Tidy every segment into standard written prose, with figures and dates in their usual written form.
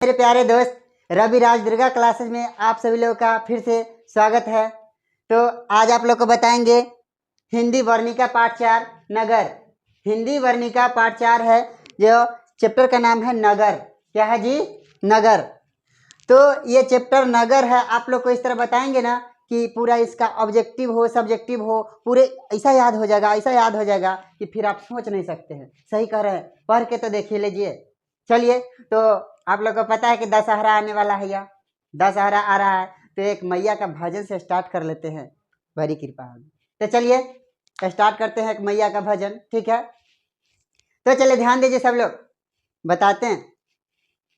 मेरे प्यारे दोस्त रवि राज दुर्गा क्लासेस में आप सभी लोगों का फिर से स्वागत है। तो आज आप लोग को बताएंगे हिंदी वर्णिका पाठ 4 नगर। हिंदी वर्णिका पाठ 4 है, जो चैप्टर का नाम है नगर। क्या है जी? नगर। तो ये चैप्टर नगर है, आप लोग को इस तरह बताएंगे ना कि पूरा इसका ऑब्जेक्टिव हो सब्जेक्टिव हो, पूरे ऐसा याद हो जाएगा, ऐसा याद हो जाएगा कि फिर आप सोच नहीं सकते हैं। सही कह रहे हैं, पढ़ के तो देखिए लीजिए। चलिए, तो आप लोग को पता है कि दशहरा आने वाला है, या दशहरा आ रहा है, तो एक मैया का भजन से स्टार्ट कर लेते हैं। बड़ी कृपा होगी। तो चलिए स्टार्ट करते हैं एक मैया का भजन, ठीक है? तो चलिए ध्यान दीजिए सब लोग, बताते हैं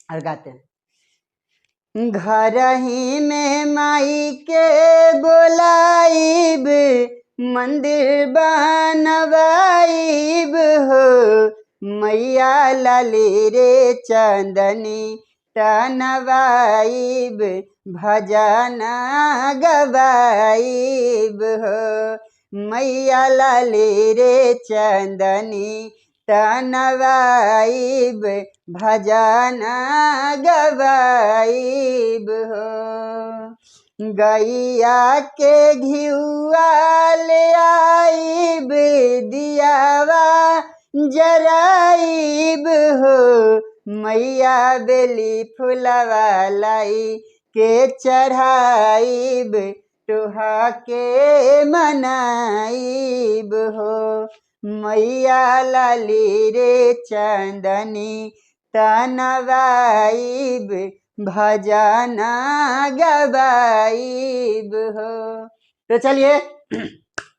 और गाते हैं। घर ही में माई के बोलाइब, मंदिर बनवाइब हो, मैया लाली रे चंदनी तनवाइब, भजन गवाइब हो, मैया लाली रे चंदनी तनवाइब, भजन गवाइब हो। गैया के घिउआ ले आइब, दियावा जराइब हो, मैया बेली फुलवा लाई के चढ़ाइब, टोहा के मनाइब हो, मैया लाली रे चंदनी तनवाइब, भजन गवाइब हो। तो चलिए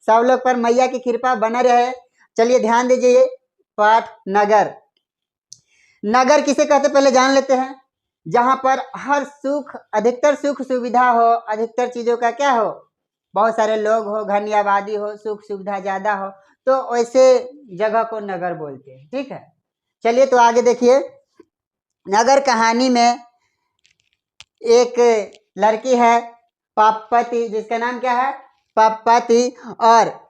सब लोग पर मैया की कृपा बना रहे। चलिए ध्यान दीजिए, पाठ नगर। नगर किसे कहते पहले जान लेते हैं। जहां पर हर सुख, अधिकतर सुख सुविधा हो, अधिकतर चीजों का क्या हो, बहुत सारे लोग हो, घनी आबादी हो, सुख सुविधा ज्यादा हो, तो वैसे जगह को नगर बोलते हैं, ठीक है? चलिए तो आगे देखिए। नगर कहानी में एक लड़की है पापति, जिसका नाम क्या है? पापति। और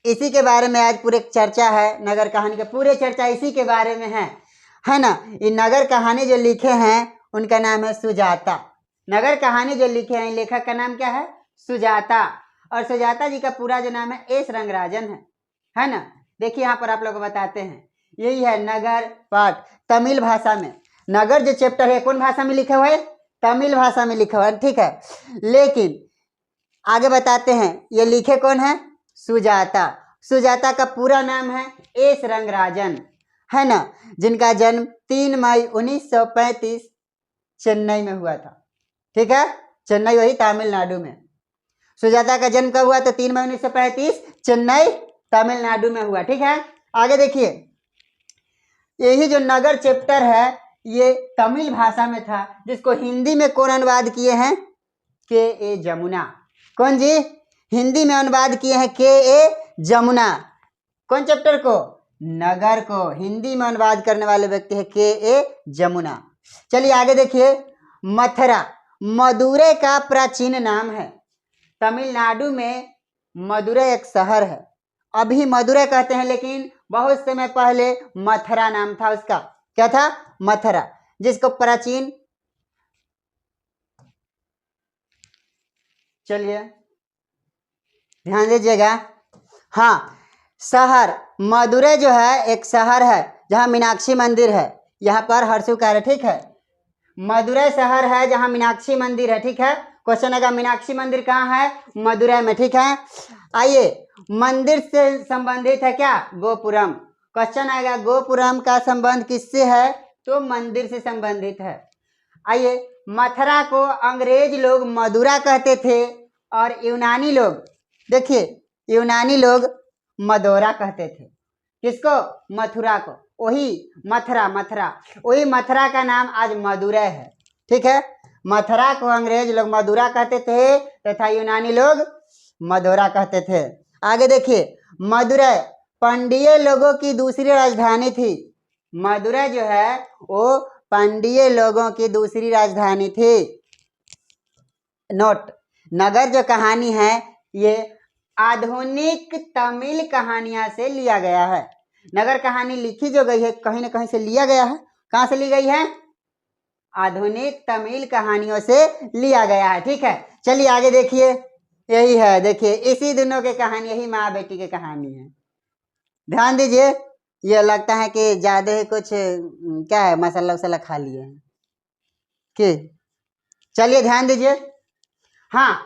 इसी के बारे में आज पूरे चर्चा है। नगर कहानी का पूरे चर्चा इसी के बारे में है ना? ये नगर कहानी जो लिखे हैं उनका नाम है सुजाता। नगर कहानी जो लिखे हैं लेखक का नाम क्या है? सुजाता। और सुजाता जी का पूरा जो नाम है एस रंगराजन है ना? देखिए यहाँ पर आप लोग को बताते हैं। यही है नगर पाठ, तमिल भाषा में। नगर जो चैप्टर है कौन भाषा में लिखा हुआ है? तमिल भाषा में लिखा हुआ है, ठीक है? लेकिन आगे बताते हैं, ये लिखे कौन है? सुजाता। सुजाता का पूरा नाम है एस रंगराजन, है ना? जिनका जन्म 3 मई 1935 चेन्नई में हुआ था, ठीक है? चेन्नई वही तमिलनाडु में। सुजाता का जन्म कब हुआ? तो 3 मई 1935 चेन्नई तमिलनाडु में हुआ, ठीक है? आगे देखिए, यही जो नगर चैप्टर है ये तमिल भाषा में था, जिसको हिंदी में कौन अनुवाद किए हैं? के ए जमुना। कौन जी? हिंदी में अनुवाद किए हैं के ए जमुना। कौन चैप्टर को? नगर को हिंदी में अनुवाद करने वाले व्यक्ति है के ए जमुना। चलिए आगे देखिए। मथुरा मदुरै का प्राचीन नाम है। तमिलनाडु में मदुरै एक शहर है। अभी मदुरै कहते हैं, लेकिन बहुत समय पहले मथुरा नाम था उसका। क्या था? मथुरा, जिसको प्राचीन, चलिए ध्यान दीजिएगा। हाँ, शहर मदुरै जो है एक शहर है जहाँ मीनाक्षी मंदिर है। यहाँ पर हर्षुकार है, ठीक है? मदुरै शहर है जहाँ मीनाक्षी मंदिर है, ठीक है? क्वेश्चन आएगा मीनाक्षी मंदिर कहाँ है? मदुरै में, ठीक है? आइए, मंदिर से संबंधित है क्या? गोपुरम। क्वेश्चन आएगा गोपुरम का संबंध किससे है? तो मंदिर से संबंधित है। आइए, मथुरा को अंग्रेज लोग मदुरा कहते थे, और यूनानी लोग, देखिए यूनानी लोग मदोरा कहते थे। किसको? मथुरा को। वही मथुरा, वही मथुरा का नाम आज मदुरै है, ठीक है? मथुरा को अंग्रेज लोग मदुरा कहते थे तथा यूनानी लोग मदोरा कहते थे। आगे देखिए, मदुरै पांड्य लोगों की दूसरी राजधानी थी। मदुरै जो है वो पांड्य लोगों की दूसरी राजधानी थी। नोट, नगर जो कहानी है ये आधुनिक तमिल कहानियां से लिया गया है। नगर कहानी लिखी जो गई है कहीं ना कहीं से लिया गया है। कहाँ से ली गई है? आधुनिक तमिल कहानियों से लिया गया है। ठीक है, चलिए आगे देखिए, यही है, देखिए इसी दोनों की कहानी, यही माँ बेटी की कहानी है। ध्यान दीजिए, ये लगता है कि ज्यादा ही कुछ क्या है, मसाला वसाला खा लिए हैं कि, चलिए ध्यान दीजिए। हाँ,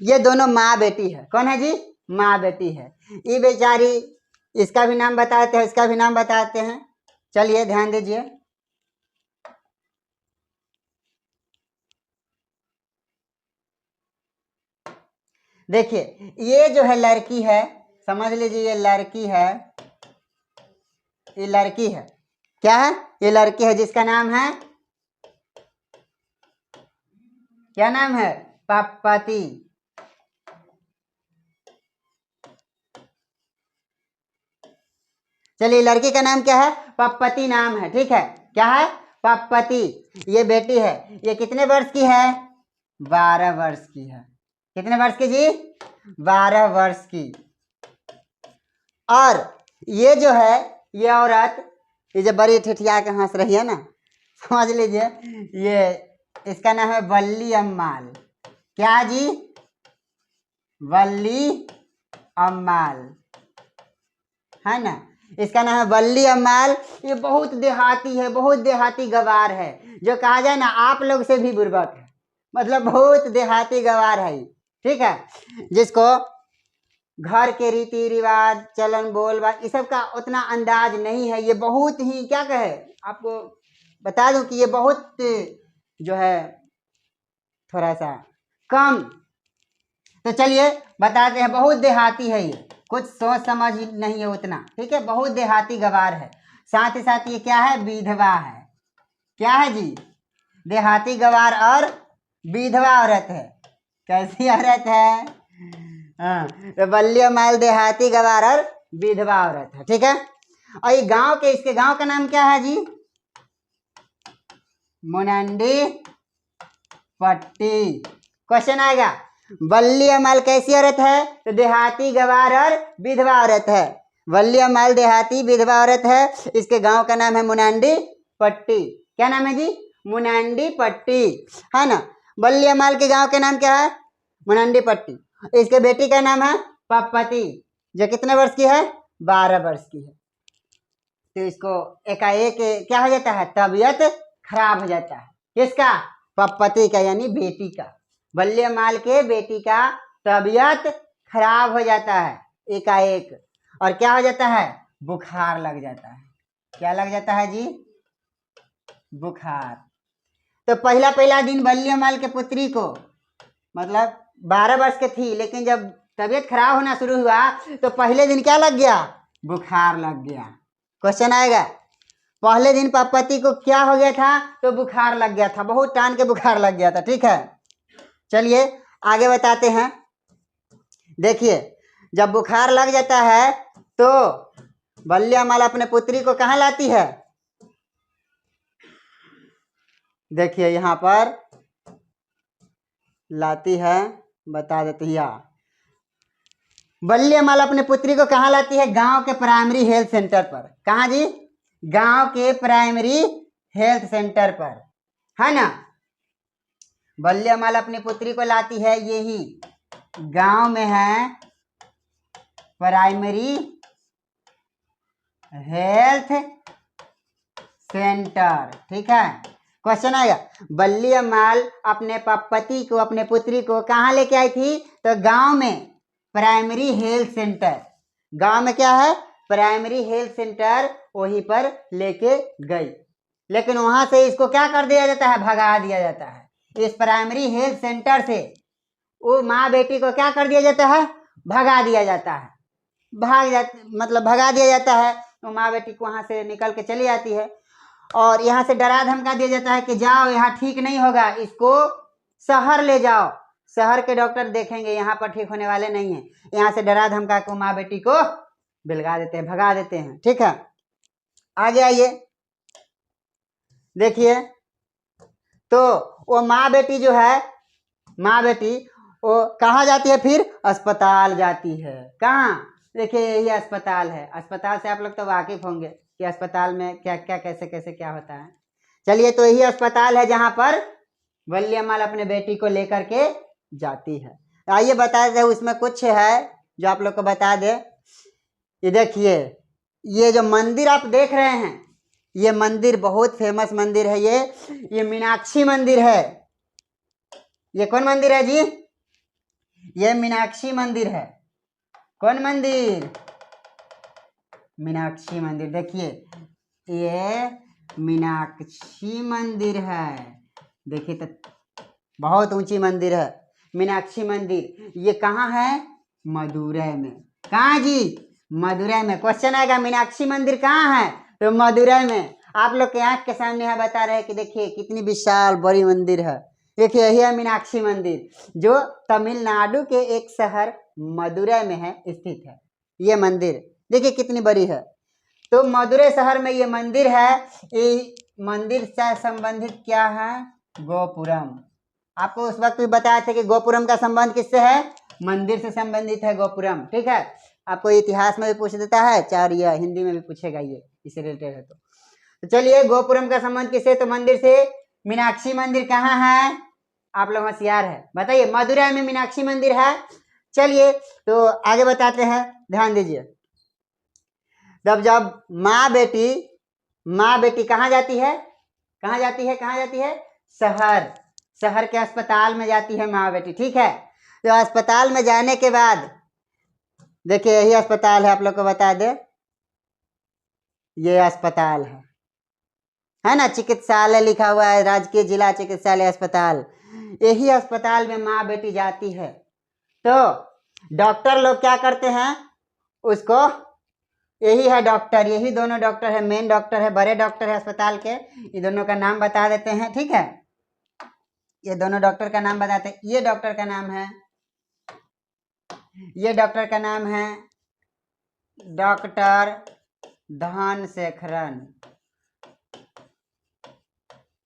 ये दोनों माँ बेटी है। कौन है जी? माँ बेटी है। ये बेचारी, इसका भी नाम बताते हैं, इसका भी नाम बताते हैं। चलिए ध्यान दीजिए। देखिए ये जो है लड़की है, समझ लीजिए ये लड़की है, ये लड़की है, क्या है? ये लड़की है जिसका नाम है, क्या नाम है? पप्पती। चलिए लड़की का नाम क्या है? पप्पती नाम है। ठीक है, क्या है? पप्पती। ये बेटी है, ये कितने वर्ष की है? 12 वर्ष की है। कितने वर्ष की जी? 12 वर्ष की। और ये जो है, ये औरत, ये जो बड़ी ठिठिया के हंस रही है ना, समझ लीजिए, ये इसका नाम है वल्ली अम्माल। क्या जी? वल्ली अम्माल, है ना, इसका नाम है वल्ली अम्माल। ये बहुत देहाती है, बहुत देहाती गवार है, जो कहा जाए ना आप लोग से भी बुर्बक है, मतलब बहुत देहाती गवार है। ठीक है, जिसको घर के रीति रिवाज, चलन बोल बात, इस सब का उतना अंदाज नहीं है। ये बहुत ही, क्या कहे आपको बता दूं कि ये बहुत जो है थोड़ा सा कम, तो चलिए बताते हैं, बहुत देहाती है ये, कुछ सोच समझ नहीं है उतना। ठीक है, बहुत देहाती गवार है। साथ ही साथ ये क्या है? विधवा है। क्या है जी? देहाती गवार और विधवा औरत है। कैसी औरत है? हाँ, तो बल्ली माल देहाती गवार और विधवा औरत है। ठीक है, और ये गांव के, इसके गांव का नाम क्या है जी? मुनंडी पट्टी। क्वेश्चन आएगा, बल्ली अमाल कैसी औरत है? तो देहाती गवार और विधवा औरत है। बल्ली अमाल देहाती विधवा औरत है। इसके गांव का नाम है मुनांडी पट्टी। क्या नाम है जी? मुनांडी पट्टी, है ना। बल्ली अमाल के गांव का नाम क्या है? मुनांडी पट्टी। इसके बेटी का नाम है पप्पती, जो कितने वर्ष की है? 12 वर्ष की है। तो इसको एकाएक क्या हो जाता है? तबीयत खराब हो जाता है। किसका? पप्पती का, यानी बेटी का। बल्ले माल के बेटी का तबीयत खराब हो जाता है एकाएक, और क्या हो जाता है? बुखार लग जाता है। क्या लग जाता है जी? बुखार। तो पहला पहला दिन बल्ले माल के पुत्री को, मतलब 12 वर्ष के थी, लेकिन जब तबीयत खराब होना शुरू हुआ तो पहले दिन क्या लग गया? बुखार लग गया। क्वेश्चन आएगा, पहले दिन पप्पती को क्या हो गया था? तो बुखार लग गया था, बहुत टान के बुखार लग गया था। ठीक है, चलिए आगे बताते हैं। देखिए, जब बुखार लग जाता है तो बल्ल्यामाला अपने पुत्री को कहाँ लाती है? देखिए यहाँ पर लाती है, बता देती है। बल्ल्यामाला अपने पुत्री को कहाँ लाती है? गांव के प्राइमरी हेल्थ सेंटर पर। कहाँ जी? गांव के प्राइमरी हेल्थ सेंटर पर, है ना। बल्ल्यामाला अपनी पुत्री को लाती है, यही गांव में है प्राइमरी हेल्थ सेंटर। ठीक है, क्वेश्चन आएगा, बल्ल्यामाल अपने पप्पती को, अपने पुत्री को कहाँ लेके आई थी? तो गांव में प्राइमरी हेल्थ सेंटर। गांव में क्या है? प्राइमरी हेल्थ सेंटर, वहीं पर लेके गई। लेकिन वहां से इसको क्या कर दिया जाता है? भगा दिया जाता है। इस प्राइमरी हेल्थ सेंटर से वो माँ बेटी को क्या कर दिया जाता है? भगा दिया जाता है। मतलब भगा दिया जाता है। तो माँ बेटी को वहां से निकल के चली जाती है, और यहाँ से डरा धमका दिया जाता है कि जाओ, यहाँ ठीक नहीं होगा, इसको शहर ले जाओ, शहर के डॉक्टर देखेंगे, यहाँ पर ठीक होने वाले नहीं है। यहाँ से डरा धमका को माँ बेटी को बिलगा देते हैं, भगा देते हैं। ठीक है, आगे आइए, देखिए, तो वो माँ बेटी जो है, माँ बेटी वो कहाँ जाती है? फिर अस्पताल जाती है। कहाँ? देखिए यही अस्पताल है। अस्पताल से आप लोग तो वाकिफ होंगे कि अस्पताल में क्या क्या, कैसे कैसे क्या होता है। चलिए, तो यही अस्पताल है जहां पर वल्लीअम्माल अपने बेटी को लेकर के जाती है। आइए बता दे, उसमें कुछ है जो आप लोग को बता दे। ये देखिए, ये जो मंदिर आप देख रहे हैं, ये मंदिर बहुत फेमस मंदिर है। ये मीनाक्षी मंदिर है। ये कौन मंदिर है जी? ये मीनाक्षी मंदिर है। कौन मंदिर? मीनाक्षी मंदिर। देखिए, ये मीनाक्षी मंदिर है। देखिए तो बहुत ऊंची मंदिर है मीनाक्षी मंदिर। ये कहाँ है? मदुरै में। कहाँ जी? मदुरै में। क्वेश्चन आएगा मीनाक्षी मंदिर कहाँ है? तो मदुरै में। आप लोग के आंख के सामने यहाँ बता रहे हैं कि देखिए कितनी विशाल बड़ी मंदिर है। देखिए, यही है मीनाक्षी मंदिर, जो तमिलनाडु के एक शहर मदुरै में है, स्थित है ये मंदिर। देखिए कितनी बड़ी है। तो मदुरै शहर में ये मंदिर है। ये मंदिर से संबंधित क्या है? गोपुरम। आपको उस वक्त भी बताया था कि गोपुरम का संबंध किससे है? मंदिर से संबंधित है गोपुरम। ठीक है, आपको इतिहास में भी पूछ देता है, चार या हिंदी में भी पूछेगा, ये इससे रिलेटेड है। तो चलिए, गोपुरम का संबंध किससे? तो मंदिर से। मीनाक्षी मंदिर कहाँ है? आप लोग होशियार है, बताइए। मदुरै में मीनाक्षी मंदिर है। चलिए, तो आगे बताते हैं, ध्यान दीजिए। जब माँ बेटी कहाँ जाती है? कहाँ जाती है? कहाँ जाती है? शहर के अस्पताल में जाती है माँ बेटी। ठीक है, तो अस्पताल में जाने के बाद देखिए, यही अस्पताल है, आप लोग को बता दे, ये अस्पताल है ना, चिकित्सालय लिखा हुआ है, राजकीय जिला चिकित्सालय अस्पताल। यही अस्पताल में माँ बेटी जाती है। तो डॉक्टर लोग क्या करते हैं उसको? यही है डॉक्टर, यही दोनों डॉक्टर है, मेन डॉक्टर है, बड़े डॉक्टर है अस्पताल के। ये दोनों का नाम बता देते हैं। ठीक है, ये दोनों डॉक्टर का नाम बताते हैं। ये डॉक्टर का नाम है, ये डॉक्टर का नाम है डॉक्टर धनशेखरन,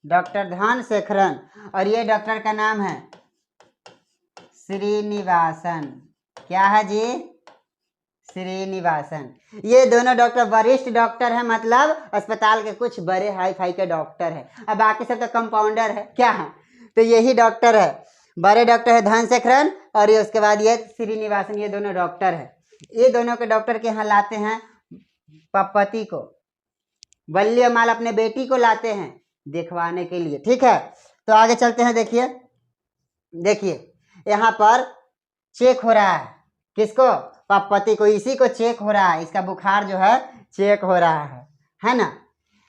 डॉक्टर धनशेखरन। और ये डॉक्टर का नाम है श्रीनिवासन। क्या है जी? श्रीनिवासन। ये दोनों डॉक्टर वरिष्ठ डॉक्टर है, मतलब अस्पताल के कुछ बड़े हाई फाई के डॉक्टर है। अब बाकी सब तो कंपाउंडर है, क्या है? तो यही डॉक्टर है, बड़े डॉक्टर है धनशेखरन, और ये उसके बाद ये श्रीनिवासन। ये दोनों डॉक्टर है। ये दोनों के डॉक्टर के यहाँ लाते हैं पति को, वल्लीअम्माल अपने बेटी को लाते हैं देखवाने के लिए। ठीक है, तो आगे चलते हैं। देखिए यहाँ पर चेक हो रहा है, किसको? पति को। इसी को चेक हो रहा है, इसका बुखार जो है चेक हो रहा है ना।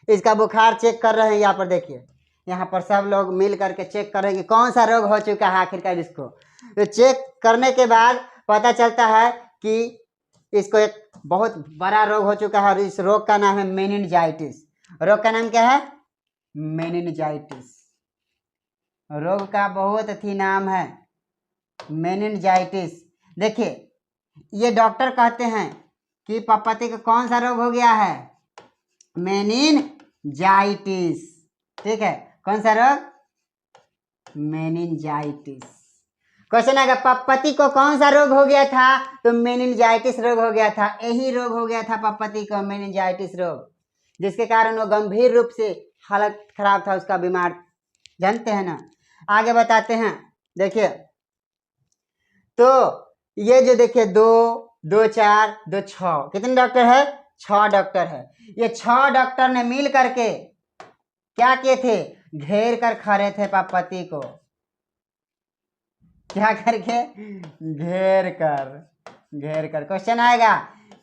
इसका बुखार चेक कर रहे हैं। यहाँ पर देखिए, यहाँ पर सब लोग मिल करके चेक कर रहे हैं कि कौन सा रोग हो चुका है आखिरकार इसको। तो चेक करने के बाद पता चलता है कि इसको एक बहुत बड़ा रोग हो चुका है, और इस रोग का नाम है मेनिनजाइटिस। रोग का नाम क्या है? मेनिनजाइटिस। रोग का बहुत ही नाम है मेनिनजाइटिस। देखिए, ये डॉक्टर कहते हैं कि पति को कौन सा रोग हो गया है? मेनिनजाइटिस। ठीक है, कौन सा रोग? मेनिनजाइटिस। क्वेश्चन आएगा, पति को कौन सा रोग हो गया था? तो मेनिनजाइटिस रोग हो गया था। यही रोग हो गया था पति को, मेनिनजाइटिस रोग, जिसके कारण वो गंभीर रूप से हालत खराब था उसका, बीमार। जानते हैं ना। आगे बताते हैं। देखिए, तो ये जो देखिए 2, 2, 4, 2, 6, कितने डॉक्टर है? 6 डॉक्टर है। ये 6 डॉक्टर ने मिल करके क्या किए थे? घेर कर खड़े थे पति को। क्या करके? घेर कर। क्वेश्चन आएगा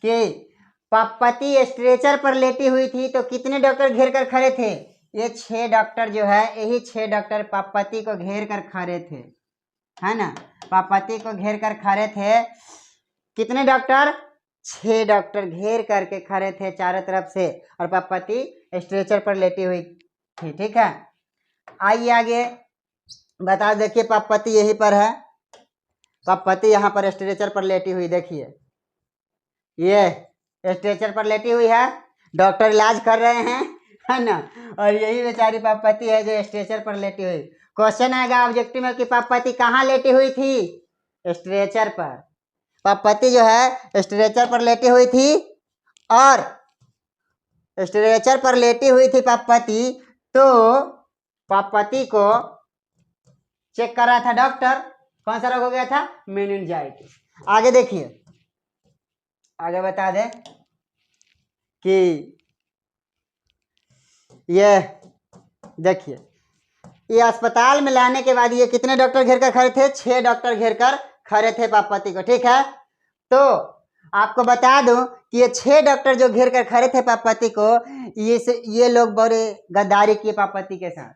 कि पति स्ट्रेचर पर लेटी हुई थी, तो कितने डॉक्टर घेर कर खड़े थे? ये 6 डॉक्टर जो है, यही 6 डॉक्टर पति को घेर कर खड़े थे, है ना। पति को घेर कर खड़े थे। कितने डॉक्टर? 6 डॉक्टर घेर करके खड़े थे चारों तरफ से, और पति स्ट्रेचर पर लेटी हुई थी। ठीक है, आइए आगे बता। देखिए, पति यहीं पर है, पति यहाँ पर स्ट्रेचर पर लेटी हुई। देखिए, ये स्ट्रेचर पर लेटी हुई है, डॉक्टर इलाज कर रहे हैं, है ना। और यही बेचारी पति है जो स्ट्रेचर पर लेटी हुई। क्वेश्चन आएगा ऑब्जेक्टिव में कि पति कहाँ लेटी हुई थी? स्ट्रेचर पर। पति जो है स्ट्रेचर पर लेटी हुई थी, और स्ट्रेचर पर लेटी हुई थी पति, तो पति को चेक कर रहा था डॉक्टर, कौन सा रोग हो गया था? मेनिंजाइटिस। आगे देखिए, आगे बता दें कि ये देखिए, ये अस्पताल में लाने के बाद ये कितने डॉक्टर घेर कर खड़े थे? 6 डॉक्टर घेर कर खड़े थे पति को, ठीक है। तो आपको बता दूं कि ये 6 डॉक्टर जो घेर कर खड़े थे पति को, ये लोग बड़े गद्दारी किए पति के साथ।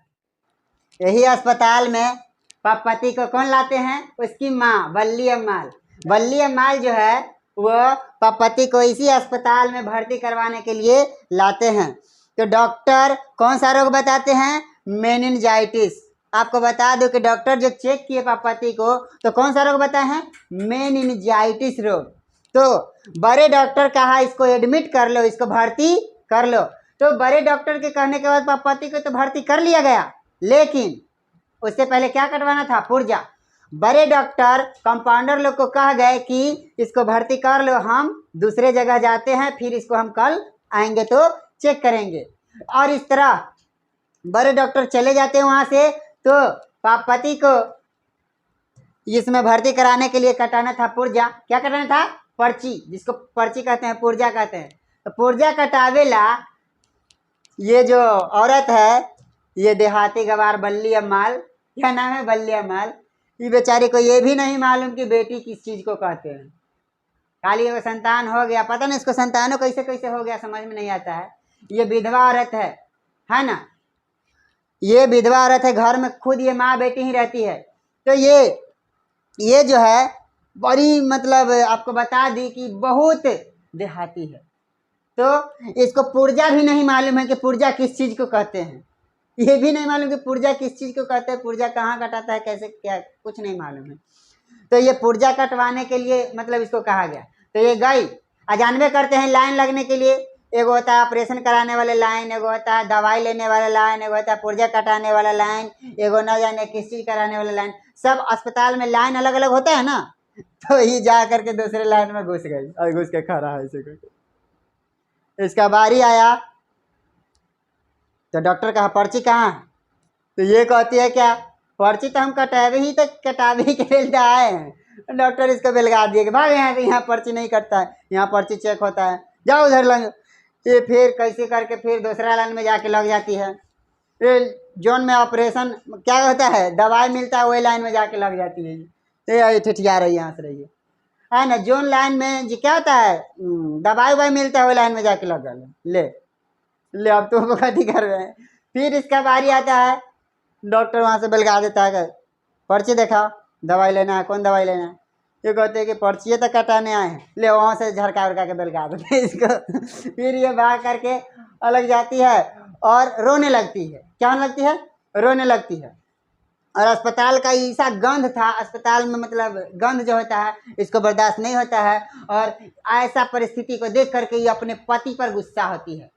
यही अस्पताल में पति को कौन लाते हैं? उसकी माँ बल्ली अम्माल। बल्ली अम्माल जो है वो पति को इसी अस्पताल में भर्ती करवाने के लिए लाते हैं। तो डॉक्टर कौन सा रोग बताते हैं? मेनिंजाइटिस। आपको बता दो कि डॉक्टर जो चेक किए पति को तो कौन सा रोग बताए हैं? मेनिंजाइटिस रोग। तो बड़े डॉक्टर कहा इसको एडमिट कर लो, इसको भर्ती कर लो। तो बड़े डॉक्टर के कहने के बाद पति को तो भर्ती कर लिया गया, लेकिन उससे पहले क्या कटवाना था? पुर्जा। बड़े डॉक्टर कंपाउंडर लोग को कह गए कि इसको भर्ती कर लो, हम दूसरे जगह जाते हैं, फिर इसको हम कल आएंगे तो चेक करेंगे। और इस तरह बड़े डॉक्टर चले जाते हैं वहां से। तो पति को इसमें भर्ती कराने के लिए कटाना था पुर्जा। क्या कटाना था? पर्ची, जिसको पर्ची कहते हैं, पुर्जा कहते हैं। तो पुर्जा कटावेला ये जो औरत है, ये देहाती गवार बल्ली अम्माल, क्या नाम है? बल्ली अम्माल। ये बेचारी को ये भी नहीं मालूम कि बेटी किस चीज को कहते हैं। खाली वो संतान हो गया, पता नहीं इसको संतानों कैसे कैसे हो गया, समझ में नहीं आता है। ये विधवा औरत है ना, ये विधवा औरत है, घर में खुद ये माँ बेटी ही रहती है। तो ये जो है बड़ी, मतलब आपको बता दी कि बहुत देहाती है। तो इसको पुर्जा भी नहीं मालूम है कि पुर्जा किस चीज को कहते हैं। ये भी नहीं मालूम कि पुर्जा किस चीज को कहते हैं, पुर्जा कहाँ कटाता है, कैसे, क्या, कुछ नहीं मालूम है। तो ये पुर्जा कटवाने के लिए मतलब इसको कहा गया। तो ये गई, जानबे करते हैं लाइन लगने के लिए। एगो होता है ऑपरेशन कराने वाले लाइन, एगो होता है दवाई लेने वाला लाइन, एगो होता है पुर्जा कटाने वाला लाइन, एगो न जाने किस चीज कराने वाला लाइन। सब अस्पताल में लाइन अलग अलग होता है ना। तो ये जा करके दूसरे लाइन में घुस गई और घुस के खड़ा है ऐसे करके। इसका बारी आया तो डॉक्टर कहा पर्ची कहाँ है? तो ये कहती है क्या? पर्ची तो हम कटावे के लिए आए हैं। डॉक्टर इसको बेलगा दिए कि भाग यहाँ से, यहाँ पर्ची नहीं कटता है, यहाँ पर्ची चेक होता है, जाओ उधर लग। ये फिर कैसे करके फिर दूसरा लाइन में जाके लग जाती है। फिर जोन में ऑपरेशन क्या होता है, दवाई मिलता है, वही लाइन में जाके लग जाती है। ये ठिठिया रही यहाँ से रही है ना। जोन लाइन में जी क्या होता है, दवाई ववाई मिलता है, वही लाइन में जाके लग गए। ले अब तो कथी कर रहे हैं। फिर इसका बारी आता है, डॉक्टर वहां से बेलगा देता है, पर्ची दिखाओ, दवाई लेना है, कौन दवाई लेना है? ये कहते हैं कि पर्ची तो कटाने आए हैं, ले वहां से झड़का उड़का के बेलगा देते इसको। फिर ये भाग करके अलग जाती है और रोने लगती है। क्या होने लगती है? रोने लगती है। और अस्पताल का ऐसा गंध था, अस्पताल में मतलब गंध जो होता है इसको बर्दाश्त नहीं होता है। और ऐसा परिस्थिति को देख करके ये अपने पति पर गुस्सा होती है।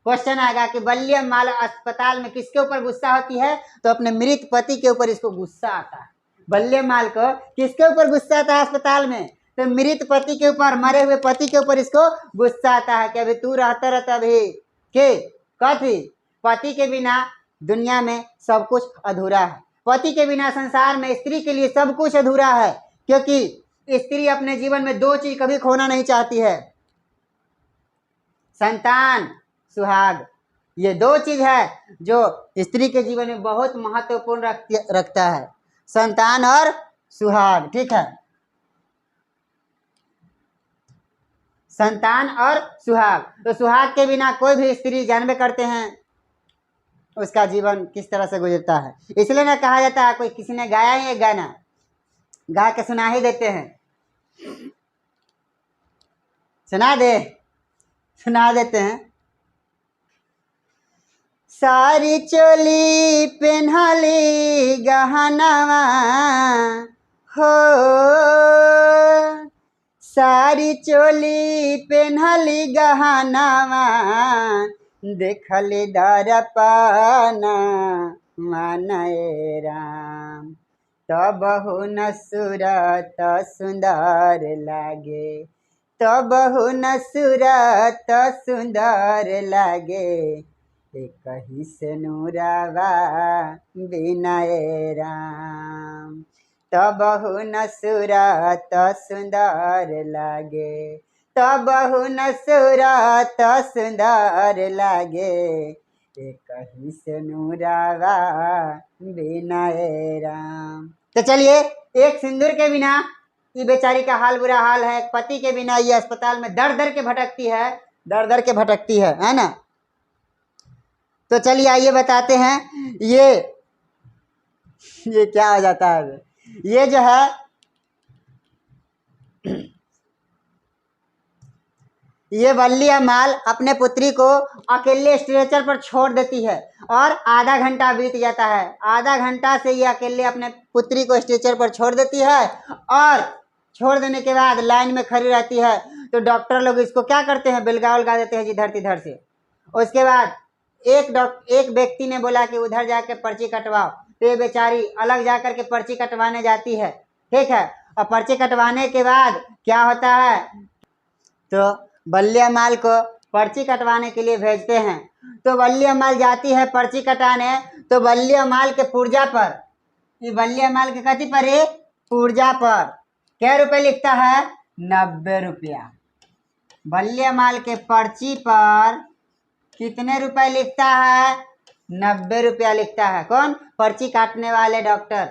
क्वेश्चन आएगा कि बल्ली अम्माल अस्पताल में किसके ऊपर गुस्सा होती है? तो अपने मृत पति के ऊपर इसको गुस्सा आता है। बल्ली अम्माल को किसके ऊपर गुस्सा आता है अस्पताल में? तो मृत पति के ऊपर, मरे हुए पति के ऊपर इसको गुस्सा आता है कि अभी तू रहता अभी के कथी, पति के बिना दुनिया में सब कुछ अधूरा है। पति के बिना संसार में स्त्री के लिए सब कुछ अधूरा है, क्योंकि स्त्री अपने जीवन में 2 चीज कभी खोना नहीं चाहती है, संतान, सुहाग। ये 2 चीज है जो स्त्री के जीवन में बहुत महत्वपूर्ण रखता है, संतान और सुहाग। ठीक है, संतान और सुहाग। तो सुहाग के बिना कोई भी स्त्री, जानबे करते हैं उसका जीवन किस तरह से गुजरता है। इसलिए ना कहा जाता है, कोई किसी ने गाया ही एक गाना, गा के सुना ही देते हैं, सुना देते हैं। सारी चोली पेन्हली गहनवा हो, सारी चोली पेन्हली गहनवा, देखली दर्पण मानए राम, तबहु न सूरत सुंदर लागे, तबहु न सूरत सुंदर लागे, एक ही से नूरावा बिनाए राम, तबहु न सूरत सुंदर लागे, तबहु न सूरत सुंदर लागे, एक ही से नूरावा बिनाए राम। तो चलिए, एक सिंदूर के बिना ये बेचारी का हाल बुरा हाल है, पति के बिना ये अस्पताल में दर दर के भटकती है, दर दर के भटकती है ना। तो चलिए आइए बताते हैं ये क्या हो जाता है। ये जो है ये वल्ली अम्माल अपने पुत्री को अकेले स्ट्रेचर पर छोड़ देती है और आधा घंटा बीत जाता है। आधा घंटा से ये अकेले अपने पुत्री को स्ट्रेचर पर छोड़ देती है और छोड़ देने के बाद लाइन में खड़ी रहती है। तो डॉक्टर लोग इसको क्या करते हैं, बेलगा उलगा देते हैं जी धरती धर से। उसके बाद एक व्यक्ति ने बोला कि उधर जाके पर्ची कटवाओ, तो ये बेचारी अलग जाकर के पर्ची कटवाने जाती है, ठीक है। और पर्ची कटवाने के बाद क्या होता है, तो वल्ली अम्माल को पर्ची कटवाने के लिए भेजते हैं। तो वल्ली अम्माल जाती है पर्ची कटाने, तो वल्ली अम्माल के पुर्जा पर, ये वल्ली अम्माल के कति पर है, पुर्जा पर क्या रुपए लिखता है, 90 रुपया। वल्ली अम्माल के पर्ची पर कितने रुपए लिखता है, 90 रुपया लिखता है। कौन, पर्ची काटने वाले डॉक्टर।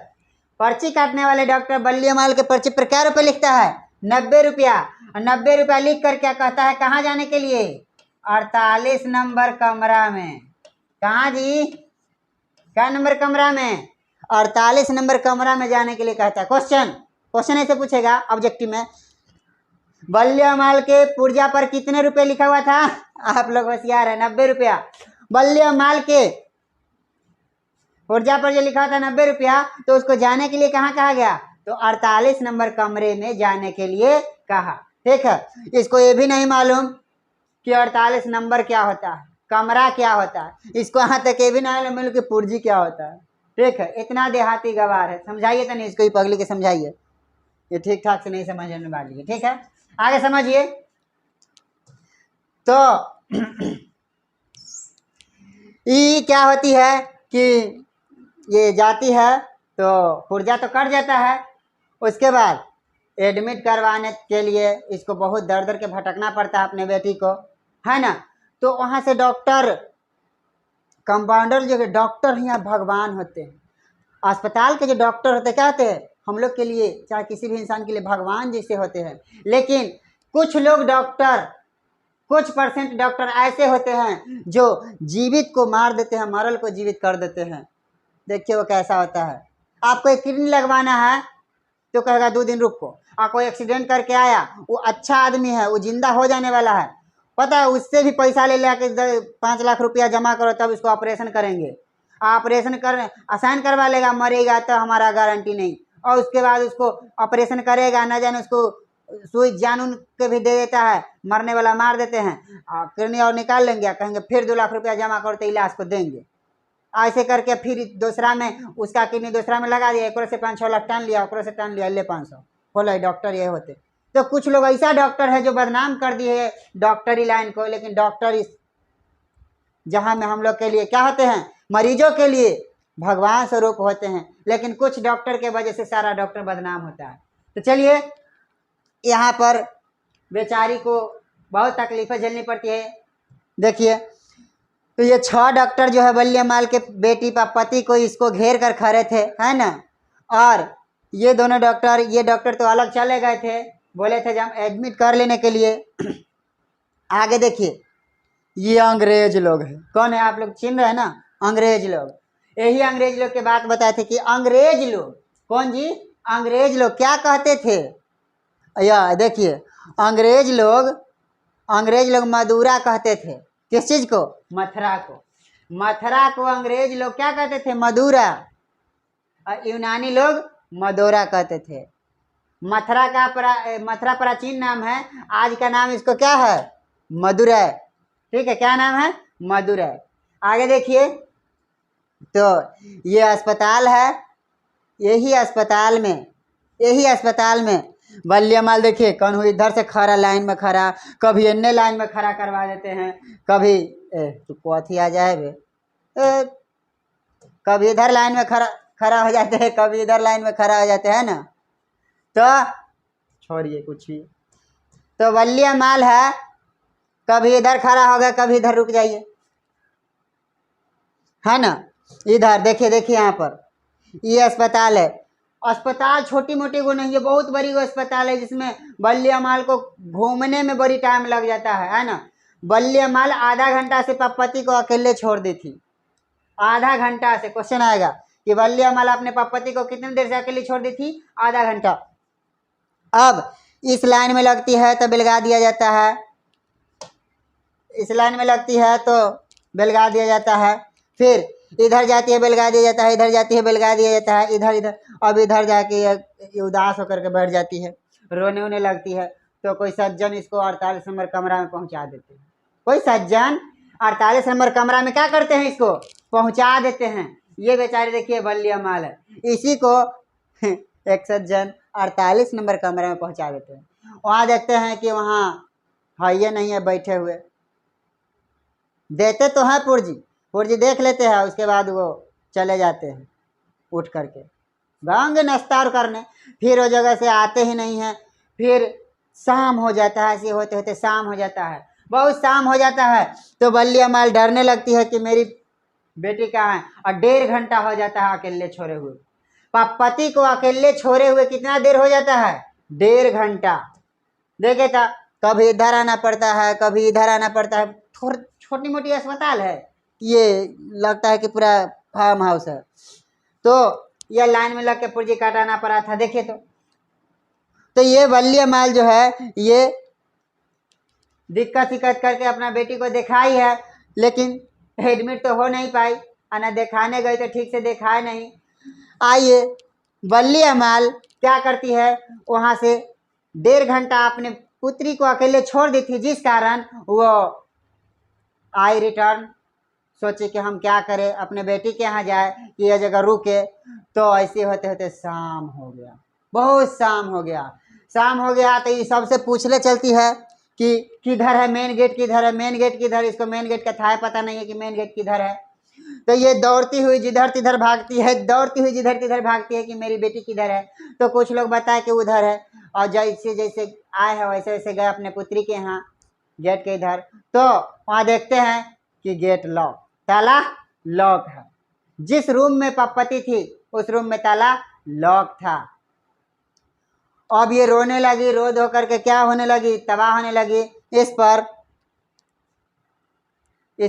पर्ची काटने वाले डॉक्टर वल्ली अम्माल के पर्ची पर क्या रुपए लिखता है, 90 रुपया। 90 रुपया लिख कर क्या कहता है, कहाँ जाने के लिए, 48 नंबर कमरा में। कहाँ जी, क्या नंबर कमरा में, 48 नंबर कमरा में जाने के लिए कहता है। क्वेश्चन ऐसे पूछेगा ऑब्जेक्टिव में, वल्ली अम्माल के पुर्जा पर कितने रुपए लिखा हुआ था, आप लोग होशियार है, 90 रुपया। वल्ली अम्माल के पुर्जा पर जो लिखा था 90 रुपया, तो उसको जाने के लिए कहाँ कहा गया, तो 48 नंबर कमरे में जाने के लिए कहा, ठीक है। इसको ये भी नहीं मालूम कि 48 नंबर क्या होता है, कमरा क्या होता है, इसको यहाँ तक ये भी नहीं मालूम कि पुर्जी क्या होता है, ठीक है। इतना देहाती गवार है, समझाइए तो नहीं इसको, ही पगली के समझाइए, ये ठीक ठाक से नहीं समझने वाली है, ठीक है। आगे समझिए। तो ये क्या होती है कि ये जाती है तो पुर्जा तो कट जाता है, उसके बाद एडमिट करवाने के लिए इसको बहुत दर दर के भटकना पड़ता है अपने बेटी को, है ना। तो वहाँ से डॉक्टर, कंपाउंडर जो डॉक्टर यहाँ भगवान होते हैं, अस्पताल के जो डॉक्टर होते क्या होते हैं, हम लोग के लिए चाहे किसी भी इंसान के लिए भगवान जैसे होते हैं। लेकिन कुछ लोग डॉक्टर, कुछ परसेंट डॉक्टर ऐसे होते हैं जो जीवित को मार देते हैं, मरल को जीवित कर देते हैं। देखिए वो कैसा होता है। आपको एक किडनी लगवाना है तो कहेगा 2 दिन रुको, और कोई एक्सीडेंट करके आया, वो अच्छा आदमी है, वो जिंदा हो जाने वाला है, पता है, उससे भी पैसा ले लेके 5 लाख रुपया जमा करो तब उसको ऑपरेशन करेंगे। ऑपरेशन कर आसान करवा लेगा, मरेगा तो हमारा गारंटी नहीं, और उसके बाद उसको ऑपरेशन करेगा, न जाने उसको सुई जान उन के भी दे देता है, मरने वाला मार देते हैं, किडनी और निकाल लेंगे, कहेंगे फिर 2 लाख रुपया जमा करो तो इलाज को देंगे। ऐसे करके फिर दूसरा में उसका किडनी दूसरा में लगा दिया, एक से 5-6 लाख टान लिया, ओकरो से टान लिया, ले 500 बोला डॉक्टर ये होते। तो कुछ लोग ऐसा डॉक्टर है जो बदनाम कर दिए डॉक्टरी लाइन को। लेकिन डॉक्टर इस जहाँ में हम लोग के लिए क्या होते हैं, मरीजों के लिए भगवान स्वरूप होते हैं, लेकिन कुछ डॉक्टर के वजह से सारा डॉक्टर बदनाम होता है। तो चलिए, यहाँ पर बेचारी को बहुत तकलीफें झेलनी पड़ती है। देखिए, तो ये 6 डॉक्टर जो है वल्ली अम्माल के बेटी पति को इसको घेर कर खड़े थे, है ना। और ये दोनों डॉक्टर, ये डॉक्टर तो अलग चले गए थे, बोले थे जब एडमिट कर लेने के लिए। आगे देखिए, ये अंग्रेज लोग हैं। कौन है, आप लोग चिन्ह रहे हैं ना, अंग्रेज लोग। यही अंग्रेज लोग के बात बताए थे कि अंग्रेज लोग, कौन जी, अंग्रेज लोग क्या कहते थे, या देखिए, अंग्रेज लोग मदुरा कहते थे। किस चीज को, मथुरा को। मथुरा को अंग्रेज लोग क्या कहते थे, मदुरा, और यूनानी लोग मदोरा कहते थे। मथुरा प्राचीन नाम है, आज का नाम इसको क्या है, मदुरै, ठीक है। क्या नाम है, मदुरै। आगे देखिए, तो ये अस्पताल है, यही अस्पताल में वल्ली अम्माल देखिए कौन हुई, इधर से खड़ा लाइन में खड़ा, कभी इन्ने लाइन में खड़ा करवा देते हैं, कभी तू कथी आ जाए बे। कभी इधर लाइन में खड़ा हो जाते हैं, कभी इधर लाइन में खड़ा हो जाते हैं ना, तो छोड़िए कुछ भी। तो बल्लिया माल है, कभी इधर खड़ा हो गया, कभी इधर रुक जाइए, है ना। इधर देखिए देखिए यहाँ पर ये अस्पताल है। अस्पताल छोटी मोटी को नहीं है, बहुत बड़ी वो अस्पताल है, जिसमें बल्लिया माल को घूमने में बड़ी टाइम लग जाता है ना। बल्लिया माल आधा घंटा से पप्पति को अकेले छोड़ दी थी, आधा घंटा से। क्वेश्चन आएगा कि बल्लिया माल अपने पप्पति को कितनी देर से अकेले छोड़ दी थी, आधा घंटा। अब इस लाइन में लगती है तो बेलगा दिया जाता है, इस लाइन में लगती है तो बेलगा दिया जाता है, फिर इधर जाती है बेलगा दिया जाता है, इधर जाती है बेलगा दिया जाता है, इधर इधर। अब इधर जाके ये उदास होकर के बैठ जाती है, रोने वोने लगती है, तो कोई सज्जन इसको 48 नंबर कमरा में पहुंचा देते हैं। कोई सज्जन 48 नंबर कमरा में क्या करते हैं, इसको पहुंचा देते हैं। ये बेचारे देखिए बल्लिया माल है, इसी को एक सज्जन 48 नंबर कमरे में पहुंचा देते हैं। वहां देखते हैं कि वहाँ हाइये नहीं है बैठे हुए, देते तो हैं पुर्जी देख लेते हैं, उसके बाद वो चले जाते हैं उठ करके गाँव नाश्ता करने, फिर वो जगह से आते ही नहीं है। फिर शाम हो जाता है, ऐसे होते होते शाम हो जाता है, बहुत शाम हो जाता है। तो बल्लिया माल डरने लगती है कि मेरी बेटी कहाँ है, और 1.5 घंटा हो जाता है अकेले छोड़े हुए। पति को अकेले छोड़े हुए कितना देर हो जाता है, 1.5 घंटा। देखे था, कभी इधर आना पड़ता है, कभी इधर आना पड़ता है। छोटी मोटी अस्पताल है, ये लगता है कि पूरा फार्म हाउस है। तो यह लाइन में लग के पुर्जी काटाना पड़ा था, देखिए। तो ये बल्लिया माल जो है, ये दिक्कत करके अपना बेटी को दिखाई है, लेकिन एडमिट तो हो नहीं पाई, ना दिखाने गई तो ठीक से दिखाए नहीं। आइए, बल्लिया माल क्या करती है, वहां से 1.5 घंटा अपने पुत्री को अकेले छोड़ दी थी, जिस कारण वो आई रिटर्न, सोचे कि हम क्या करें, अपने बेटी के यहाँ जाए कि यह जगह रुके। तो ऐसे होते होते शाम हो गया, बहुत शाम हो गया। शाम हो गया तो ये सबसे पूछने चलती है कि किधर है मेन गेट, किधर है मेन गेट, किधर। इसको मेन गेट का था पता नहीं है कि मेन गेट किधर है। तो ये दौड़ती हुई जिधर तिधर भागती है, दौड़ती हुई जिधर तिधर भागती है कि मेरी बेटी किधर है। तो कुछ लोग बताए कि उधर है, और जैसे जैसे आए हैं वैसे वैसे गए अपने पुत्री के यहाँ गेट के इधर। तो वहाँ देखते हैं कि गेट लॉक, ताला लॉक है। जिस रूम में पप्पती थी उस रूम में ताला लॉक था। अब ये रोने लगी, रो धो करके क्या होने लगी, तबाह होने लगी। इस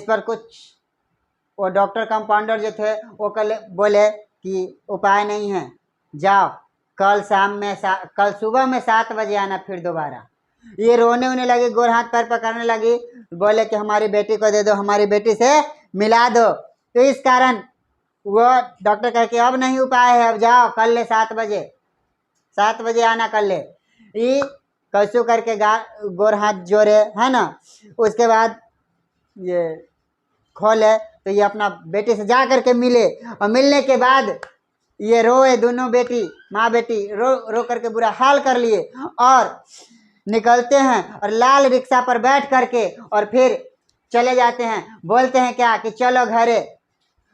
पर कुछ वो डॉक्टर कंपाउंडर जो थे वो बोले कि उपाय नहीं है, जाओ कल सुबह में 7 बजे आना फिर दोबारा। ये रोने होने लगी, गोर हाथ पैर पकड़ने लगी, बोले कि हमारी बेटी को दे दो, हमारी बेटी से मिला दो। तो इस कारण वो डॉक्टर कहे कि अब नहीं उपाय है, अब जाओ कल ले 7 बजे आना कर ले। ये कैसो करके गोर हाथ जोड़े, है ना। उसके बाद ये खोले तो ये अपना बेटी से जा करके मिले, और मिलने के बाद ये रोए, दोनों बेटी माँ बेटी रो करके बुरा हाल कर लिए, और निकलते हैं और लाल रिक्शा पर बैठ करके और फिर चले जाते हैं। बोलते हैं क्या कि चलो घरे,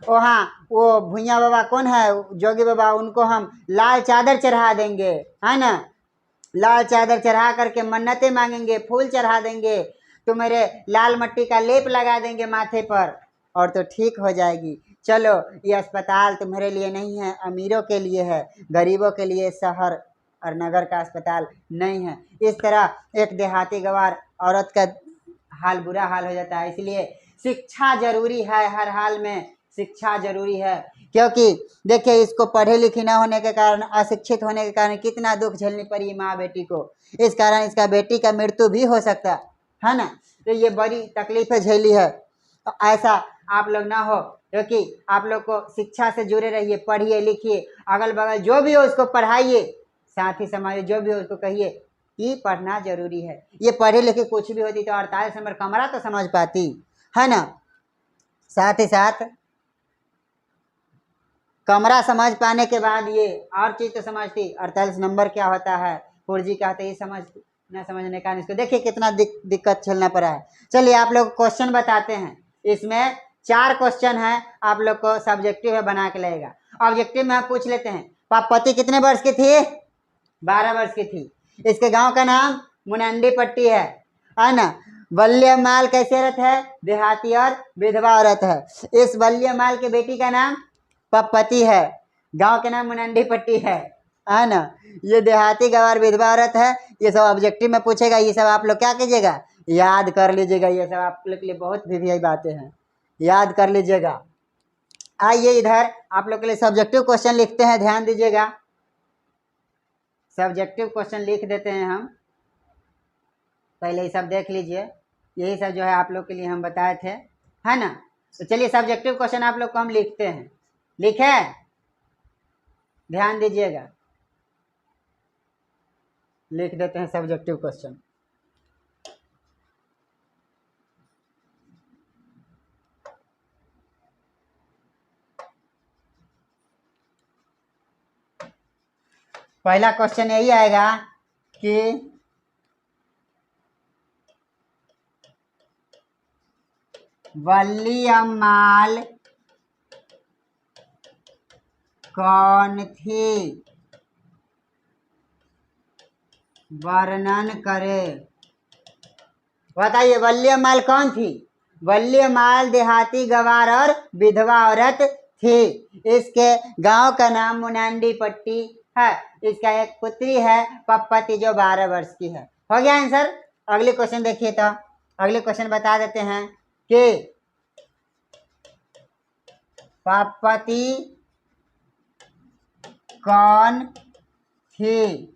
वहाँ वो भुइया बाबा कौन है, जोगी बाबा, उनको हम लाल चादर चढ़ा देंगे, है ना। लाल चादर चढ़ा करके मन्नतें मांगेंगे, फूल चढ़ा देंगे, तुम्हारे लाल मट्टी का लेप लगा देंगे माथे पर, और तो ठीक हो जाएगी। चलो, ये अस्पताल तुम्हारे लिए नहीं है, अमीरों के लिए है, गरीबों के लिए शहर और नगर का अस्पताल नहीं है। इस तरह एक देहाती गवार औरत का हाल बुरा हाल हो जाता है। इसलिए शिक्षा जरूरी है, हर हाल में शिक्षा जरूरी है। क्योंकि देखिए, इसको पढ़े लिखे न होने के कारण, अशिक्षित होने के कारण कितना दुख झेलनी पड़ी माँ बेटी को। इस कारण इसका बेटी का मृत्यु भी हो सकता है ना। तो ये बड़ी तकलीफें झेली है। तो ऐसा आप लोग ना हो, क्योंकि आप लोग को शिक्षा से जुड़े रहिए, पढ़िए लिखिए, अगल बगल जो भी हो उसको पढ़ाइए, साथी समाज जो भी हो उसको कहिए कि पढ़ना जरूरी है। ये पढ़े लिखे कुछ भी होती तो 48 नंबर कमरा तो समझ पाती, है ना। साथ ही साथ कमरा समझ पाने के बाद ये और चीज तो समझती, 48 नंबर क्या होता है, पुर्जी क्या होता है, ये न समझने का इसको देखिए कितना दिक्कत झेलना पड़ा है। चलिए आप लोग क्वेश्चन बताते हैं, इसमें 4 क्वेश्चन है, आप लोग को सब्जेक्टिव है बना के लगेगा। ऑब्जेक्टिव में आप पूछ लेते हैं पापपति कितने वर्ष की थी? 12 वर्ष की थी। इसके गांव का नाम मुनंडी पट्टी है ना। वल्यमाल कैसी औरत है? देहाती और विधवा औरत है। इस वल्यमाल के बेटी का नाम पापपति है, गांव के नाम मुनंडी पट्टी है ना। ये देहाती गंवार विधवा औरत है। ये सब ऑब्जेक्टिव में पूछेगा, ये सब आप लोग क्या कीजिएगा, याद कर लीजिएगा। ये सब आप लोग के लिए बहुत वीवीआई बातें हैं, याद कर लीजिएगा। आइए इधर आप लोग के लिए सब्जेक्टिव क्वेश्चन लिखते हैं, ध्यान दीजिएगा। सब्जेक्टिव क्वेश्चन लिख देते हैं हम, पहले ये सब देख लीजिए। यही सब जो है आप लोग के लिए हम बताए थे, है ना। तो चलिए सब्जेक्टिव क्वेश्चन आप लोग को हम लिखते हैं। लिखे? ध्यान दीजिएगा, लिख देते हैं सब्जेक्टिव क्वेश्चन। पहला क्वेश्चन यही आएगा कि वल्लीअम्माल कौन थी? वर्णन करे। बताइए वल्लीअम्माल कौन थी? वल्लीअम्माल देहाती गंवार और विधवा औरत थी। इसके गांव का नाम मुनंडी पट्टी है। इसका एक पुत्री है पापपति जो 12 वर्ष की है। हो गया आंसर। अगले क्वेश्चन देखिए, तो अगले क्वेश्चन बता देते हैं कि पापपति कौन थी?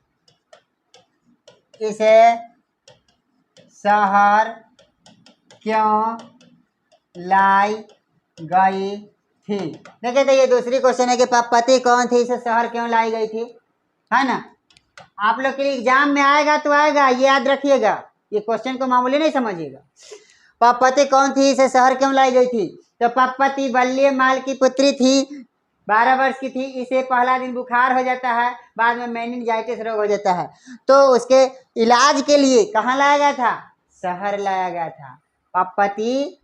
इसे शहर क्यों लाई गई थी? देखिए, तो ये दूसरी क्वेश्चन है कि पापपति कौन थी, इसे शहर क्यों लाई गई थी, है ना। आप लोग के लिए एग्जाम में आएगा तो आएगा, ये याद रखिएगा। ये क्वेश्चन को मामूली नहीं समझिएगा। पापपति कौन थी, इसे शहर क्यों लाई गई थी? तो पापपति वल्लीअम्माल की पुत्री थी, 12 वर्ष की थी। इसे पहला दिन बुखार हो जाता है, बाद में मेनिंजाइटिस रोग हो जाता है। तो उसके इलाज के लिए कहाँ लाया गया था? शहर लाया गया था। पापपति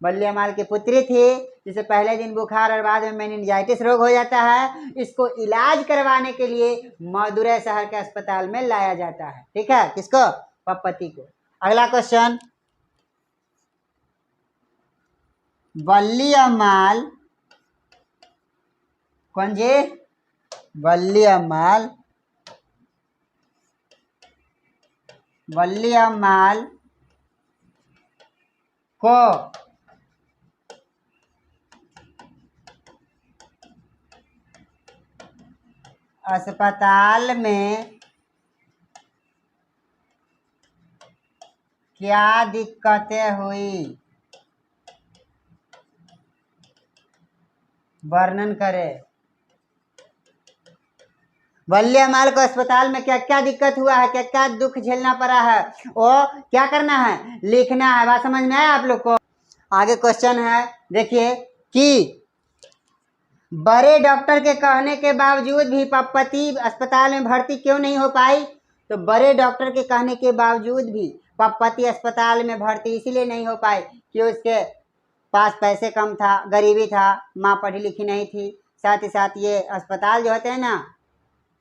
वल्लीअम्माल की पुत्री थी, जिसे पहले दिन बुखार और बाद में मेनिंजाइटिस रोग हो जाता है। इसको इलाज करवाने के लिए मदुरै शहर के अस्पताल में लाया जाता है। ठीक है, किसको? पापपति को। अगला क्वेश्चन, वल्लीअम्माल कौन जी? वल्लीअम्माल को अस्पताल में क्या दिक्कतें हुई, वर्णन करें। वल्लीअम्माल को अस्पताल में क्या क्या दिक्कत हुआ है, क्या क्या दुख झेलना पड़ा है, वो क्या करना है, लिखना है। बात समझ में आया आप लोग को? आगे क्वेश्चन है, देखिए कि बड़े डॉक्टर के कहने के बावजूद भी पापपति अस्पताल में भर्ती क्यों नहीं हो पाई? तो बड़े डॉक्टर के कहने के बावजूद भी पापपति अस्पताल में भर्ती इसीलिए नहीं हो पाई कि उसके पास पैसे कम था, गरीबी था, माँ पढ़ी लिखी नहीं थी। साथ ही साथ ये अस्पताल जो होते हैं ना,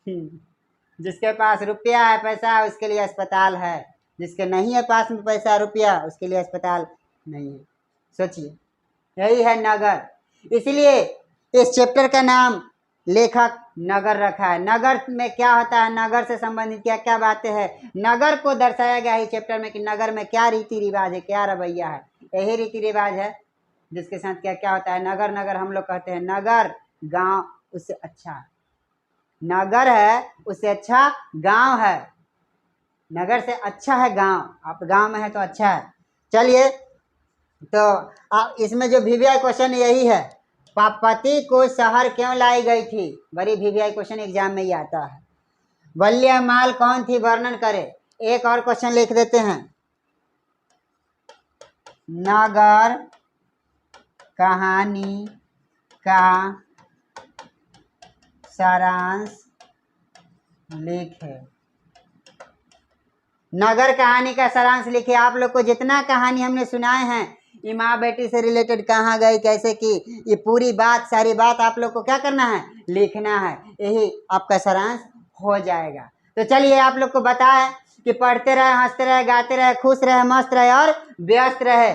जिसके पास रुपया है, पैसा है, उसके लिए अस्पताल है। जिसके नहीं है पास में पैसा रुपया, उसके लिए अस्पताल नहीं है। सोचिए, यही है नगर। इसलिए इस चैप्टर का नाम लेखक नगर रखा है। नगर में क्या होता है, नगर से संबंधित क्या क्या बातें हैं, नगर को दर्शाया गया है चैप्टर में कि नगर में क्या रीति रिवाज है, क्या रवैया है। यही रीति रिवाज है जिसके साथ क्या क्या होता है। नगर नगर हम लोग कहते हैं, नगर गांव उससे अच्छा है। नगर है उससे अच्छा गांव है, नगर से अच्छा है गांव। आप गांव में है तो अच्छा है। चलिए, तो इसमें जो वीवीआई क्वेश्चन यही है, पापपति को शहर क्यों लाई गई थी। बड़ी वीवीआई क्वेश्चन एग्जाम में ही आता है। वल्लीअम्माल कौन थी, वर्णन करे। एक और क्वेश्चन लिख देते हैं, नगर कहानी का सारांश लिखे। नगर कहानी का सारांश लिखे। आप लोग को जितना कहानी हमने सुनाए हैं ये माँ बेटी से रिलेटेड कहाँ गई, कैसे की, ये पूरी बात, सारी बात आप लोग को क्या करना है, लिखना है। यही आपका सारांश हो जाएगा। तो चलिए आप लोग को बताए कि पढ़ते रहे, हंसते रहे, गाते रहे, खुश रहे, मस्त रहे और व्यस्त रहे,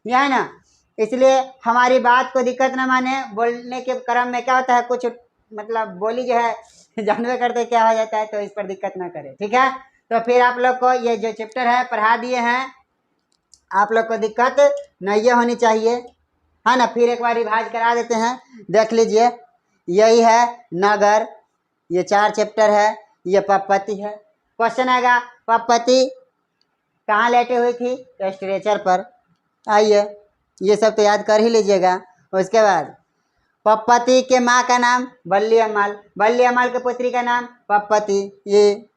यह है ना। इसलिए हमारी बात को दिक्कत न माने। बोलने के क्रम में क्या होता है, कुछ मतलब बोली जो है जानवे करते क्या हो जाता है, तो इस पर दिक्कत ना करें, ठीक है। तो फिर आप लोग को ये जो चैप्टर है पढ़ा दिए हैं, आप लोग को दिक्कत नहीं होनी चाहिए, है ना। फिर एक बार रिवाइज करा देते हैं, देख लीजिए। यही है नगर, ये 4 चैप्टर है, ये पपपति है। क्वेश्चन आएगा, पपपति कहाँ लेटे हुई थी, तो स्ट्रेचर पर। आइए ये सब तो याद कर ही लीजिएगा। उसके बाद पपपति के माँ का नाम बल्ली अम्माल, बल्ली अम्माल के पुत्री का नाम पपपति। ये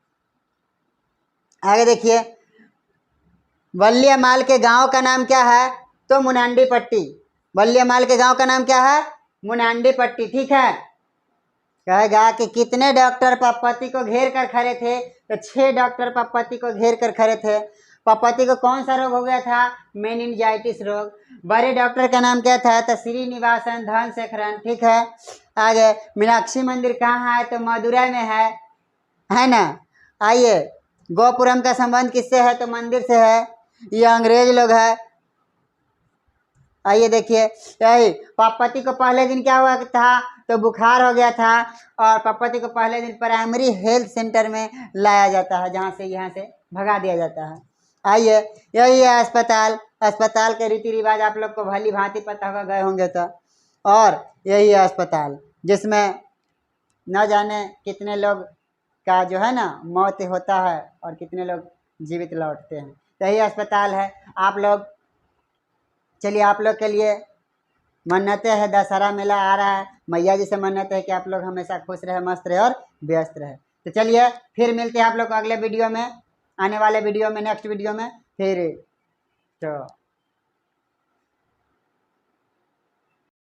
आगे देखिए, बल्ली अम्माल के गांव का नाम क्या है, तो मुनांडी पट्टी। बल्ली अम्माल के गांव का नाम क्या है, मुनांडी पट्टी, ठीक है। कहेगा कि कितने डॉक्टर पपपति को घेर कर खड़े थे, तो 6 डॉक्टर पपपति को घेर कर खड़े थे। पपपति को कौन सा रोग हो गया था, मेनिनजाइटिस रोग। बड़े डॉक्टर का नाम क्या था, तो श्रीनिवासन धनशेखरन, ठीक है। आगे मीनाक्षी मंदिर कहाँ है, तो मदुरई में है ना। आइए, गोपुरम का संबंध किससे है, तो मंदिर से है, ये अंग्रेज लोग है। आइए देखिए, यही पपपति को पहले दिन क्या हुआ था, तो बुखार हो गया था, और पपपति को पहले दिन प्राइमरी हेल्थ सेंटर में लाया जाता है, जहाँ से यहाँ से भगा दिया जाता है। आइए, यही है अस्पताल। अस्पताल के रीति रिवाज आप लोग को भली भांति पता होगा, गए होंगे तो। और यही है अस्पताल, जिसमें न जाने कितने लोग का जो है ना मौत होता है, और कितने लोग जीवित लौटते हैं। तो यही अस्पताल है। आप लोग, चलिए आप लोग के लिए मन्नतें है, दशहरा मेला आ रहा है, मैया जी से मन्नत है कि आप लोग हमेशा खुश रहे, मस्त रहे और व्यस्त रहे। तो चलिए फिर मिलते हैं आप लोग को अगले वीडियो में, आने वाले वीडियो में, नेक्स्ट वीडियो में फिर। तो